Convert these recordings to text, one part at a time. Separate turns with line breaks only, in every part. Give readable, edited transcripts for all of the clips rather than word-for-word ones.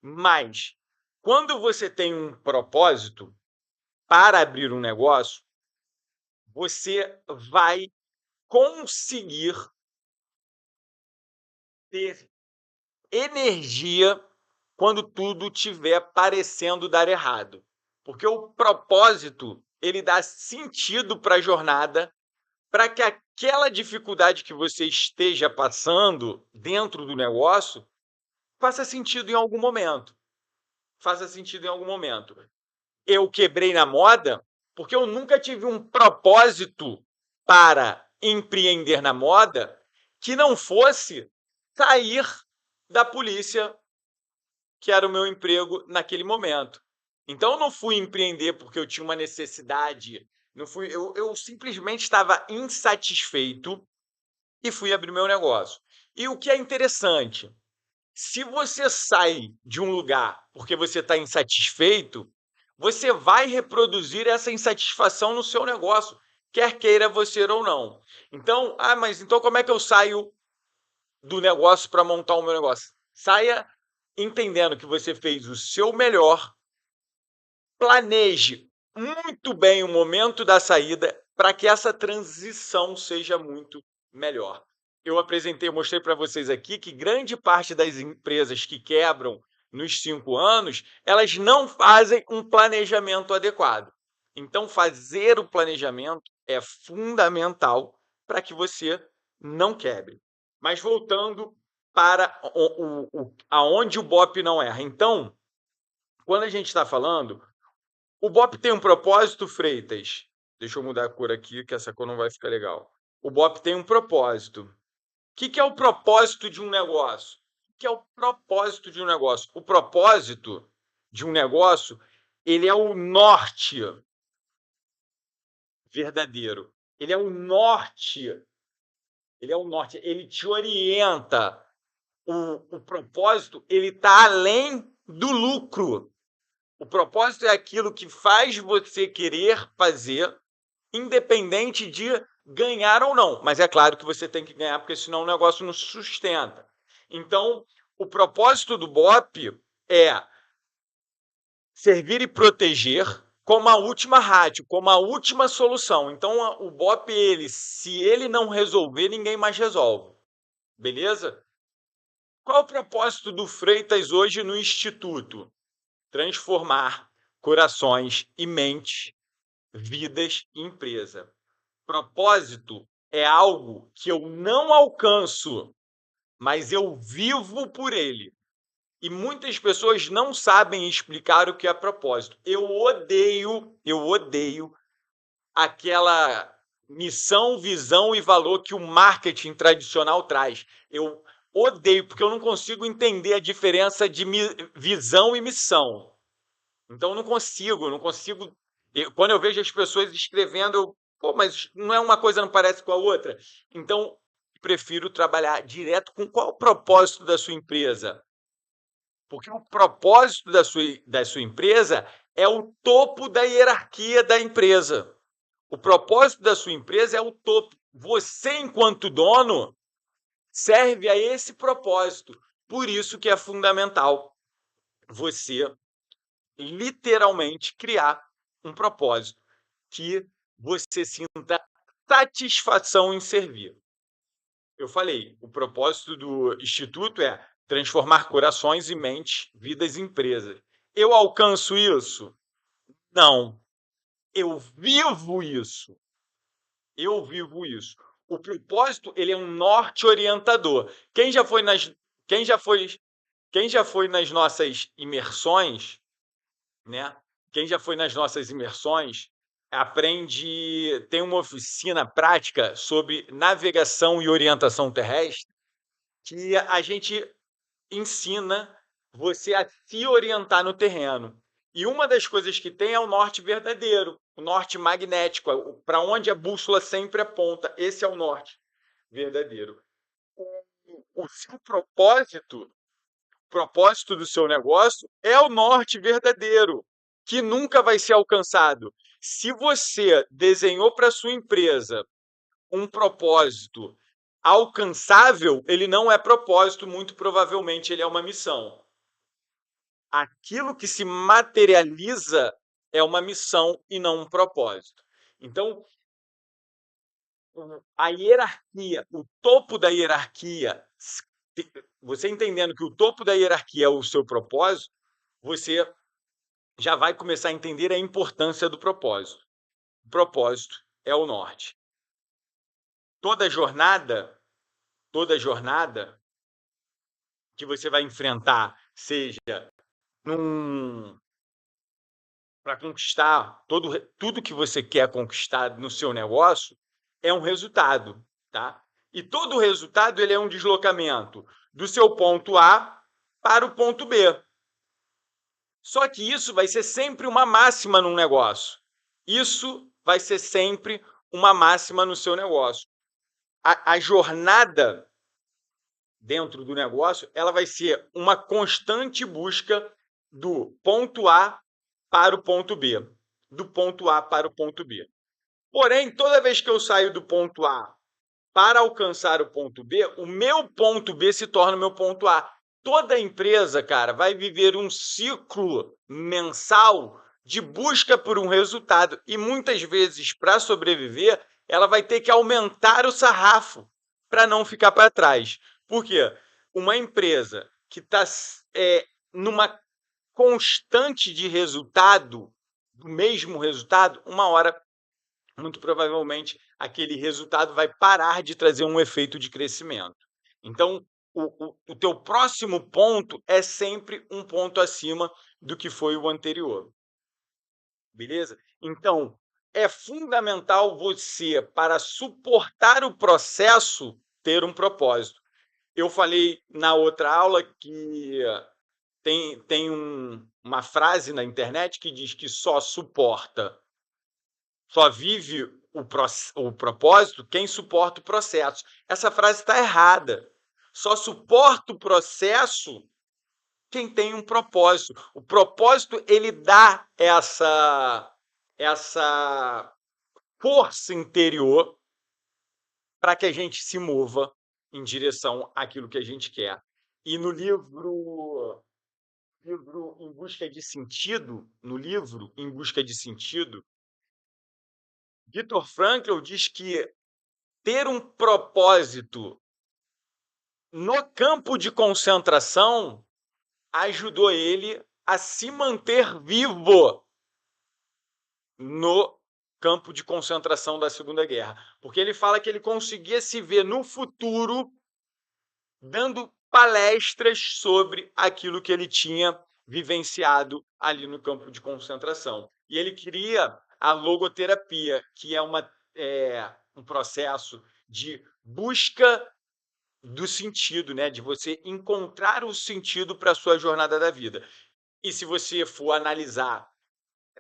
Mas, quando você tem um propósito para abrir um negócio, você vai conseguir ter energia quando tudo estiver parecendo dar errado. Porque o propósito, ele dá sentido para a jornada, para que aquela dificuldade que você esteja passando dentro do negócio faça sentido em algum momento. Faça sentido em algum momento. Eu quebrei na moda porque eu nunca tive um propósito para empreender na moda que não fosse sair da polícia, que era o meu emprego naquele momento. Então, eu não fui empreender porque eu tinha uma necessidade, não fui, eu simplesmente estava insatisfeito e fui abrir meu negócio. E o que é interessante, se você sai de um lugar porque você está insatisfeito, você vai reproduzir essa insatisfação no seu negócio, quer queira você ou não. Então, mas então como é que eu saio do negócio para montar o meu negócio? Saia entendendo que você fez o seu melhor, planeje muito bem o momento da saída para que essa transição seja muito melhor. Eu mostrei para vocês aqui que grande parte das empresas que quebram nos 5 anos, elas não fazem um planejamento adequado. Então, fazer o planejamento é fundamental para que você não quebre. Mas voltando para aonde o BOP não erra. Então, quando a gente está falando, o BOP tem um propósito, Freitas? Deixa eu mudar a cor aqui, que essa cor não vai ficar legal. O BOP tem um propósito. O que é o propósito de um negócio? O que é o propósito de um negócio? O propósito de um negócio, ele é o norte verdadeiro. Ele é o norte. Ele é o norte. Ele te orienta. O propósito, ele está além do lucro. O propósito é aquilo que faz você querer fazer, independente de ganhar ou não. Mas é claro que você tem que ganhar, porque senão o negócio não se sustenta. Então, o propósito do BOP é servir e proteger como a última rádio, como a última solução. Então, o BOP, se ele não resolver, ninguém mais resolve. Beleza? Qual o propósito do Freitas hoje no Instituto? Transformar corações e mentes, vidas e empresa. Propósito é algo que eu não alcanço, mas eu vivo por ele. E muitas pessoas não sabem explicar o que é propósito. Eu odeio aquela missão, visão e valor que o marketing tradicional traz. Eu odeio, porque eu não consigo entender a diferença de visão e missão. Então, eu não consigo. Quando eu vejo as pessoas escrevendo, pô, mas não é uma coisa, não parece com a outra. Então, prefiro trabalhar direto com qual o propósito da sua empresa. Porque o propósito da sua empresa é o topo da hierarquia da empresa. O propósito da sua empresa é o topo. Você, enquanto dono, serve a esse propósito. Por isso que é fundamental você literalmente criar um propósito que você sinta satisfação em servir. Eu falei, o propósito do Instituto é transformar corações e mentes, vidas e empresas. Eu alcanço isso? Não. Eu vivo isso. Eu vivo isso. O propósito, ele é um norte orientador. Quem já foi, quem já foi nas nossas imersões, né? Quem já foi nas nossas imersões tem uma oficina prática sobre navegação e orientação terrestre, que a gente ensina você a se orientar no terreno. E uma das coisas que tem é o norte verdadeiro, o norte magnético, para onde a bússola sempre aponta. Esse é o norte verdadeiro. O seu propósito do seu negócio é o norte verdadeiro, que nunca vai ser alcançado. Se você desenhou para sua empresa um propósito alcançável, ele não é propósito, muito provavelmente ele é uma missão. aquilo que se materializa é uma missão e não um propósito. Então, a hierarquia, o topo da hierarquia, você entendendo que o topo da hierarquia é o seu propósito, você já vai começar a entender a importância do propósito. O propósito é o norte. Toda jornada que você vai enfrentar, seja para conquistar tudo que você quer conquistar no seu negócio, é um resultado, tá? E todo resultado ele é um deslocamento do seu ponto A para o ponto B. Só que isso vai ser sempre uma máxima num negócio. Isso vai ser sempre uma máxima no seu negócio. A jornada dentro do negócio, ela vai ser uma constante busca do ponto A para o ponto B. Do ponto A para o ponto B. Porém, toda vez que eu saio do ponto A para alcançar o ponto B, o meu ponto B se torna o meu ponto A. Toda empresa, cara, vai viver um ciclo mensal de busca por um resultado. E muitas vezes, para sobreviver, ela vai ter que aumentar o sarrafo para não ficar para trás. Por quê? Uma empresa que está numa constante de resultado, do mesmo resultado, uma hora muito provavelmente aquele resultado vai parar de trazer um efeito de crescimento. Então, o teu próximo ponto é sempre um ponto acima do que foi o anterior. Beleza? Então, é fundamental você, para suportar o processo, ter um propósito. Eu falei na outra aula que tem uma frase na internet que diz que só vive o propósito quem suporta o processo. Essa frase está errada. Só suporta o processo quem tem um propósito. O propósito ele dá essa força interior para que a gente se mova em direção àquilo que a gente quer. E no livro Em Busca de Sentido, no livro Em Busca de Sentido, Viktor Frankl diz que ter um propósito no campo de concentração ajudou ele a se manter vivo no campo de concentração da Segunda Guerra, porque ele fala que ele conseguia se ver no futuro dando palestras sobre aquilo que ele tinha vivenciado ali no campo de concentração. E ele cria a logoterapia, que é um processo de busca do sentido, né? De você encontrar o sentido para a sua jornada da vida. E se você for analisar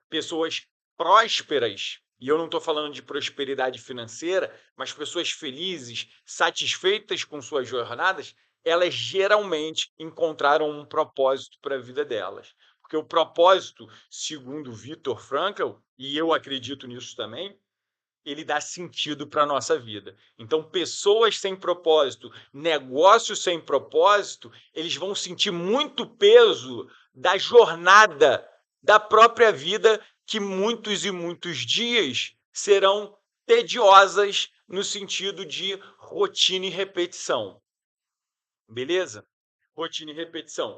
pessoas prósperas, e eu não estou falando de prosperidade financeira, mas pessoas felizes, satisfeitas com suas jornadas, elas geralmente encontraram um propósito para a vida delas. Porque o propósito, segundo Viktor Frankl, e eu acredito nisso também, ele dá sentido para a nossa vida. Então, pessoas sem propósito, negócios sem propósito, eles vão sentir muito peso da jornada da própria vida, que muitos e muitos dias serão tediosas no sentido de rotina e repetição. Beleza? Rotina e repetição.